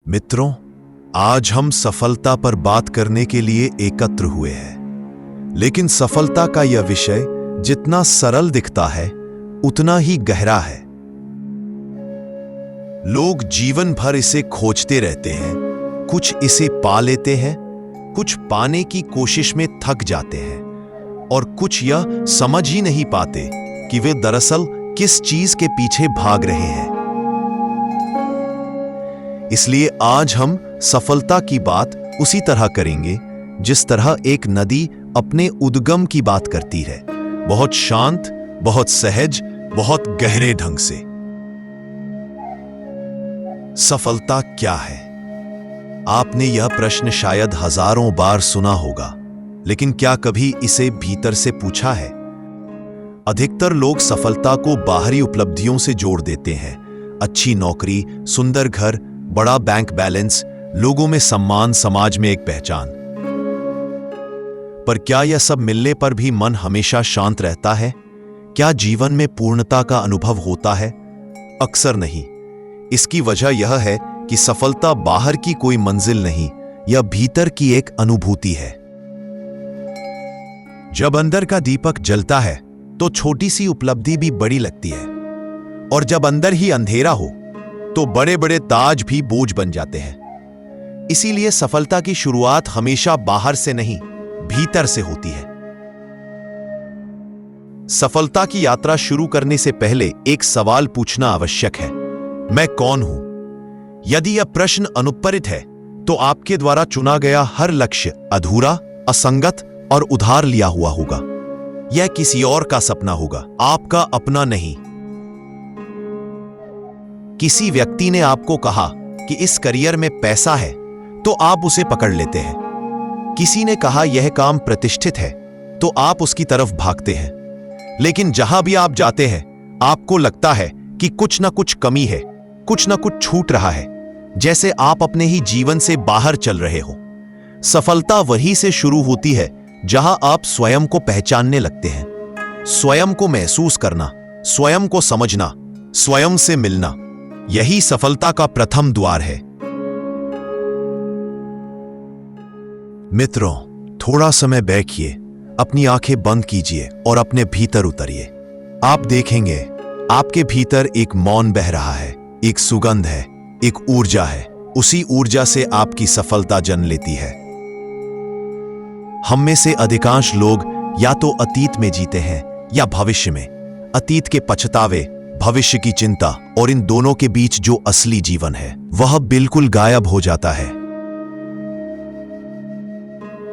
मित्रों, आज हम सफलता पर बात करने के लिए एकत्र हुए हैं। लेकिन सफलता का यह विषय जितना सरल दिखता है उतना ही गहरा है। लोग जीवन भर इसे खोजते रहते हैं, कुछ इसे पा लेते हैं, कुछ पाने की कोशिश में थक जाते हैं और कुछ यह समझ ही नहीं पाते कि वे दरअसल किस चीज के पीछे भाग रहे हैं। इसलिए आज हम सफलता की बात उसी तरह करेंगे जिस तरह एक नदी अपने उद्गम की बात करती है, बहुत शांत, बहुत सहज, बहुत गहरे ढंग से। सफलता क्या है? आपने यह प्रश्न शायद हजारों बार सुना होगा, लेकिन क्या कभी इसे भीतर से पूछा है? अधिकतर लोग सफलता को बाहरी उपलब्धियों से जोड़ देते हैं। अच्छी नौकरी, सुंदर घर, बड़ा बैंक बैलेंस, लोगों में सम्मान, समाज में एक पहचान। पर क्या यह सब मिलने पर भी मन हमेशा शांत रहता है? क्या जीवन में पूर्णता का अनुभव होता है? अक्सर नहीं। इसकी वजह यह है कि सफलता बाहर की कोई मंजिल नहीं, यह भीतर की एक अनुभूति है। जब अंदर का दीपक जलता है तो छोटी सी उपलब्धि भी बड़ी लगती है, और जब अंदर ही अंधेरा हो तो बड़े बड़े ताज भी बोझ बन जाते हैं। इसीलिए सफलता की शुरुआत हमेशा बाहर से नहीं, भीतर से होती है। सफलता की यात्रा शुरू करने से पहले एक सवाल पूछना आवश्यक है, मैं कौन हूं? यदि यह प्रश्न अनुत्तरित है तो आपके द्वारा चुना गया हर लक्ष्य अधूरा, असंगत और उधार लिया हुआ होगा। यह किसी और का सपना होगा, आपका अपना नहीं। किसी व्यक्ति ने आपको कहा कि इस करियर में पैसा है तो आप उसे पकड़ लेते हैं। किसी ने कहा यह काम प्रतिष्ठित है तो आप उसकी तरफ भागते हैं। लेकिन जहां भी आप जाते हैं आपको लगता है कि कुछ ना कुछ कमी है, कुछ ना कुछ छूट रहा है, जैसे आप अपने ही जीवन से बाहर चल रहे हो। सफलता वहीं से शुरू होती है जहां आप स्वयं को पहचानने लगते हैं। स्वयं को महसूस करना, स्वयं को समझना, स्वयं से मिलना, यही सफलता का प्रथम द्वार है। मित्रों, थोड़ा समय बैठिए, अपनी आंखें बंद कीजिए और अपने भीतर उतरिए। आप देखेंगे आपके भीतर एक मौन बह रहा है, एक सुगंध है, एक ऊर्जा है। उसी ऊर्जा से आपकी सफलता जन्म लेती है। हम में से अधिकांश लोग या तो अतीत में जीते हैं या भविष्य में। अतीत के पछतावे, भविष्य की चिंता और इन दोनों के बीच जो असली जीवन है वह बिल्कुल गायब हो जाता है।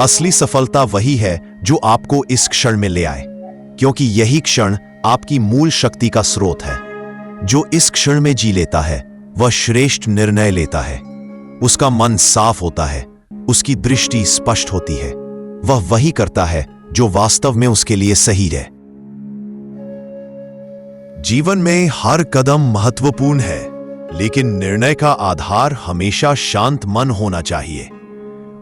असली सफलता वही है जो आपको इस क्षण में ले आए, क्योंकि यही क्षण आपकी मूल शक्ति का स्रोत है। जो इस क्षण में जी लेता है वह श्रेष्ठ निर्णय लेता है। उसका मन साफ होता है, उसकी दृष्टि स्पष्ट होती है। वह वही करता है जो वास्तव में उसके लिए सही है। जीवन में हर कदम महत्वपूर्ण है, लेकिन निर्णय का आधार हमेशा शांत मन होना चाहिए।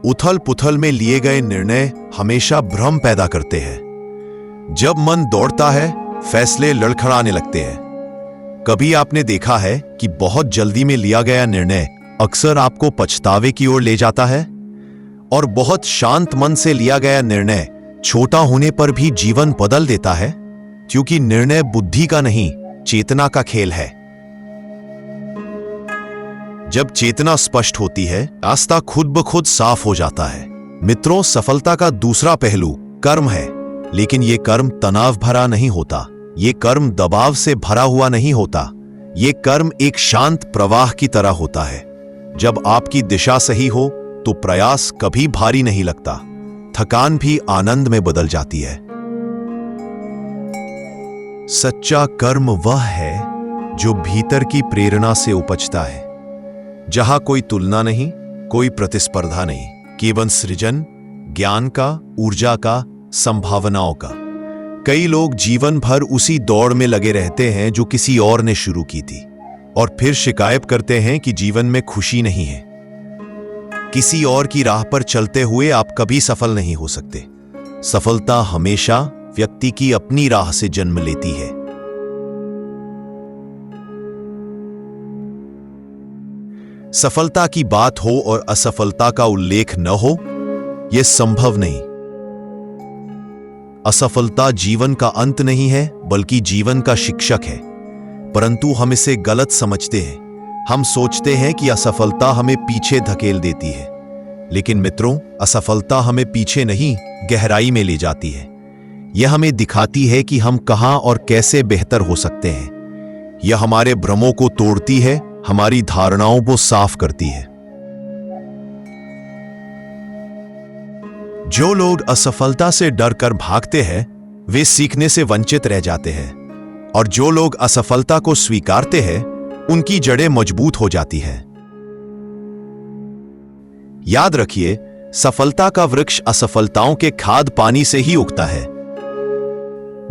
उथल पुथल में लिए गए निर्णय हमेशा भ्रम पैदा करते हैं। जब मन दौड़ता है, फैसले लड़खड़ाने लगते हैं। कभी आपने देखा है कि बहुत जल्दी में लिया गया निर्णय अक्सर आपको पछतावे की ओर ले जाता है, और बहुत शांत मन से लिया गया निर्णय छोटा होने पर भी जीवन बदल देता है, क्योंकि निर्णय बुद्धि का नहीं, चेतना का खेल है। जब चेतना स्पष्ट होती है, रास्ता खुद ब खुद साफ हो जाता है। मित्रों, सफलता का दूसरा पहलू कर्म है, लेकिन यह कर्म तनाव भरा नहीं होता। यह कर्म दबाव से भरा हुआ नहीं होता। यह कर्म एक शांत प्रवाह की तरह होता है। जब आपकी दिशा सही हो तो प्रयास कभी भारी नहीं लगता, थकान भी आनंद में बदल जाती है। सच्चा कर्म वह है जो भीतर की प्रेरणा से उपजता है, जहां कोई तुलना नहीं, कोई प्रतिस्पर्धा नहीं, केवल सृजन, ज्ञान का, ऊर्जा का, संभावनाओं का। कई लोग जीवन भर उसी दौड़ में लगे रहते हैं जो किसी और ने शुरू की थी, और फिर शिकायत करते हैं कि जीवन में खुशी नहीं है। किसी और की राह पर चलते हुए आप कभी सफल नहीं हो सकते। सफलता हमेशा व्यक्ति की अपनी राह से जन्म लेती है। सफलता की बात हो और असफलता का उल्लेख न हो, यह संभव नहीं। असफलता जीवन का अंत नहीं है, बल्कि जीवन का शिक्षक है। परंतु हम इसे गलत समझते हैं। हम सोचते हैं कि असफलता हमें पीछे धकेल देती है, लेकिन मित्रों, असफलता हमें पीछे नहीं, गहराई में ले जाती है। यह हमें दिखाती है कि हम कहां और कैसे बेहतर हो सकते हैं। यह हमारे भ्रमों को तोड़ती है, हमारी धारणाओं को साफ करती है। जो लोग असफलता से डरकर भागते हैं, वे सीखने से वंचित रह जाते हैं, और जो लोग असफलता को स्वीकारते हैं, उनकी जड़ें मजबूत हो जाती हैं। याद रखिए, सफलता का वृक्ष असफलताओं के खाद पानी से ही उगता है।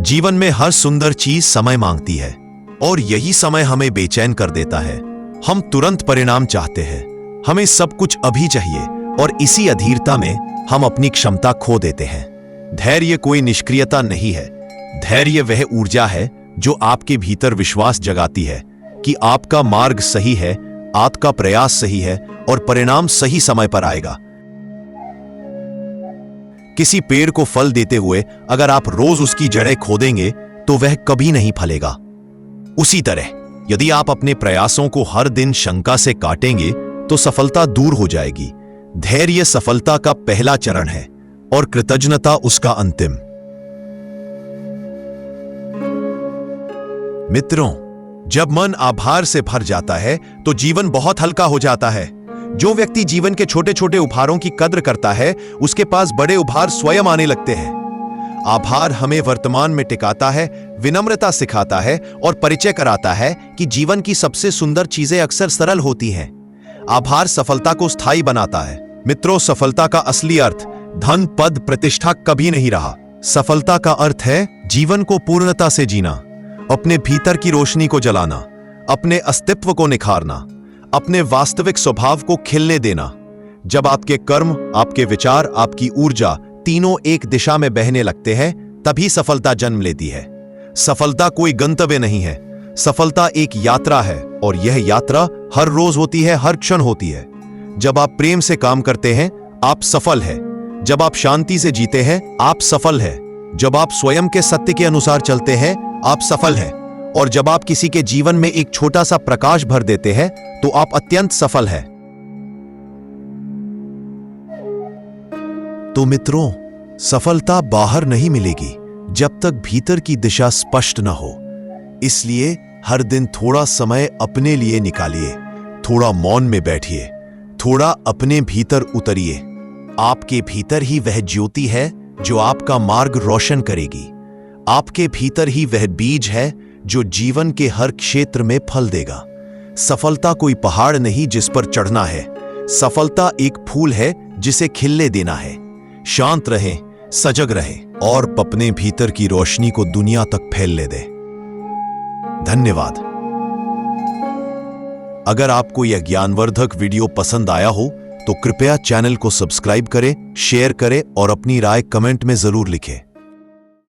जीवन में हर सुंदर चीज समय मांगती है, और यही समय हमें बेचैन कर देता है। हम तुरंत परिणाम चाहते हैं, हमें सब कुछ अभी चाहिए, और इसी अधीरता में हम अपनी क्षमता खो देते हैं। धैर्य कोई निष्क्रियता नहीं है। धैर्य वह ऊर्जा है जो आपके भीतर विश्वास जगाती है कि आपका मार्ग सही है, आपका प्रयास सही है, और परिणाम सही समय पर आएगा। किसी पेड़ को फल देते हुए अगर आप रोज उसकी जड़ें खोदेंगे तो वह कभी नहीं फलेगा। उसी तरह यदि आप अपने प्रयासों को हर दिन शंका से काटेंगे तो सफलता दूर हो जाएगी। धैर्य सफलता का पहला चरण है और कृतज्ञता उसका अंतिम। मित्रों, जब मन आभार से भर जाता है तो जीवन बहुत हल्का हो जाता है। जो व्यक्ति जीवन के छोटे छोटे उपहारों की कद्र करता है, उसके पास बड़े उपहार स्वयं आने लगते हैं। आभार हमें वर्तमान में टिकाता है, विनम्रता सिखाता है और परिचय कराता है कि जीवन की सबसे सुंदर चीजें अक्सर सरल होती हैं। आभार सफलता को स्थायी बनाता है। मित्रों, सफलता का असली अर्थ धन, पद, प्रतिष्ठा कभी नहीं रहा। सफलता का अर्थ है जीवन को पूर्णता से जीना, अपने भीतर की रोशनी को जलाना, अपने अस्तित्व को निखारना, अपने वास्तविक स्वभाव को खिलने देना। जब आपके कर्म, आपके विचार, आपकी ऊर्जा तीनों एक दिशा में बहने लगते हैं, तभी सफलता जन्म लेती है। सफलता कोई गंतव्य नहीं है, सफलता एक यात्रा है, और यह यात्रा हर रोज होती है, हर क्षण होती है। जब आप प्रेम से काम करते हैं, आप सफल हैं। जब आप शांति से जीते हैं, आप सफल हैं। जब आप स्वयं के सत्य के अनुसार चलते हैं, आप सफल हैं। और जब आप किसी के जीवन में एक छोटा सा प्रकाश भर देते हैं, तो आप अत्यंत सफल हैं। तो मित्रों, सफलता बाहर नहीं मिलेगी जब तक भीतर की दिशा स्पष्ट न हो। इसलिए हर दिन थोड़ा समय अपने लिए निकालिए, थोड़ा मौन में बैठिए, थोड़ा अपने भीतर उतरिए। आपके भीतर ही वह ज्योति है जो आपका मार्ग रोशन करेगी। आपके भीतर ही वह बीज है जो जीवन के हर क्षेत्र में फल देगा। सफलता कोई पहाड़ नहीं जिस पर चढ़ना है। सफलता एक फूल है जिसे खिलने देना है। शांत रहें, सजग रहें और अपने भीतर की रोशनी को दुनिया तक फैलने दें। धन्यवाद। अगर आपको यह ज्ञानवर्धक वीडियो पसंद आया हो तो कृपया चैनल को सब्सक्राइब करें, शेयर करें और अपनी राय कमेंट में जरूर लिखें।